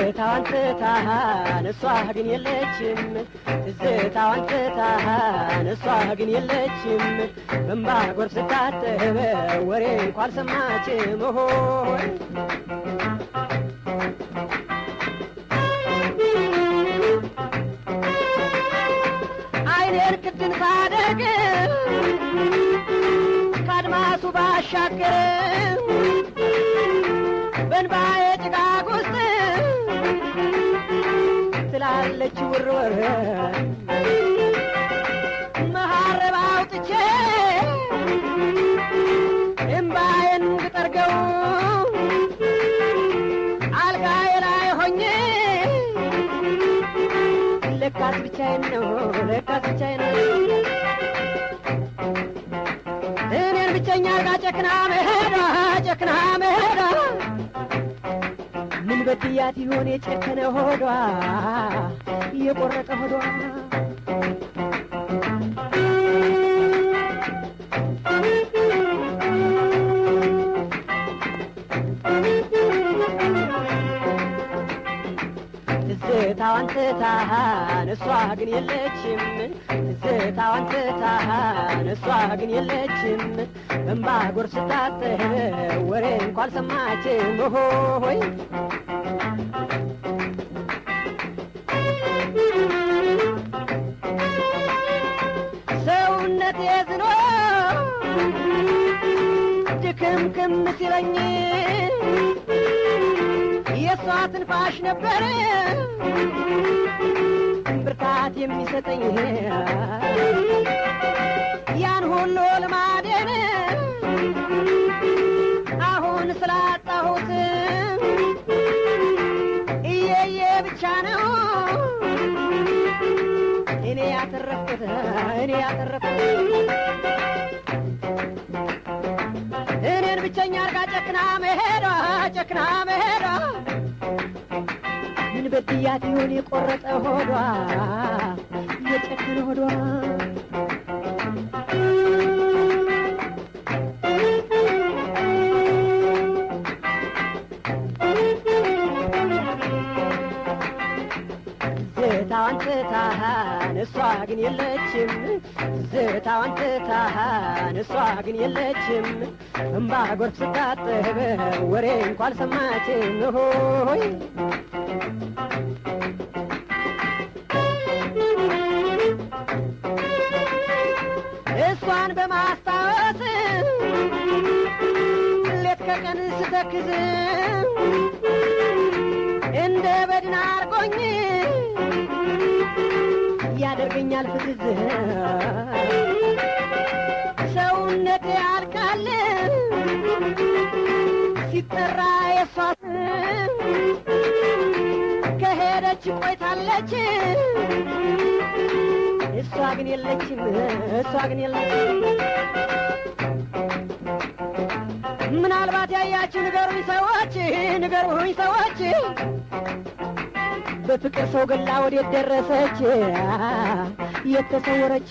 ትዝታዋን ትታሃን እሷ ግን የለችም ትዝታዋን ትታሃን እሷ ግን የለችም በእንባ ጎርፍ ስታጠበ ወሬ እንኳን አልሰማችም ሆይ አይኔን ክድን ሳደርግ ከአድማሱ ባሻገር በእንባዬ ጭጋግ ውስጥ ትላለች ውርወር መሃረብ አውጥቼ እምባዬን ብጠርገው አልጋዬ ላይ ሆኜ ለካስ ብቻዬን ነው ለካስ ብቻዬን ነው እኔን ብቸኛ አልጋ ጨክና መሄዷ ምን በድያት ይሆን የጨከነ ሆዷ የቆረጠ ሆዷ ትዝታዋን ትታሃን እሷ ግን የለችም ትዝታዋን ትታሃን እሷ ግን የለችም በእንባ ጎርፍ ስታጠብ ወሬ እንኳን አልሰማችም ሆይ ሰውነቴ ዝሎ ድክምክም ሲለኝ የሷ ትንፋሽ ነበር ብርታት የሚሰጠኝ ያን ሁሉ ልማዴን አሁን ስላጣሁት እየየ ብቻ ነው እኔ ያተረፍኩት እኔን ብቸኛ አርጋ ጨክና መሄዷ ምን በድያት ይሆን የቆረጠ ሆዷ የጨከነ ሆዷ ትዝታዋን ትታሃን እሷ ግን የለችም ትዝታዋን ትታሃን እሷ ግን የለችም እምባ ጎርፍ ስታጠብ ወሬ እንኳን አልሰማችም ሆይ እሷን በማስታወስ ሌት ከቀን ስተክዝ እንደ በድን አርጎኝ ያደርገኛል ፍዝዝ ሰውነቴ ያልቃል ሲጠራ የሷ ከሄደች ቆይታለች እሷ ግን የለችም ምናልባት ያያችሁ ንገሩኝ ሰዎች በፍቅር ሰው ገላ ወዴት ደረሰች የተሰወረች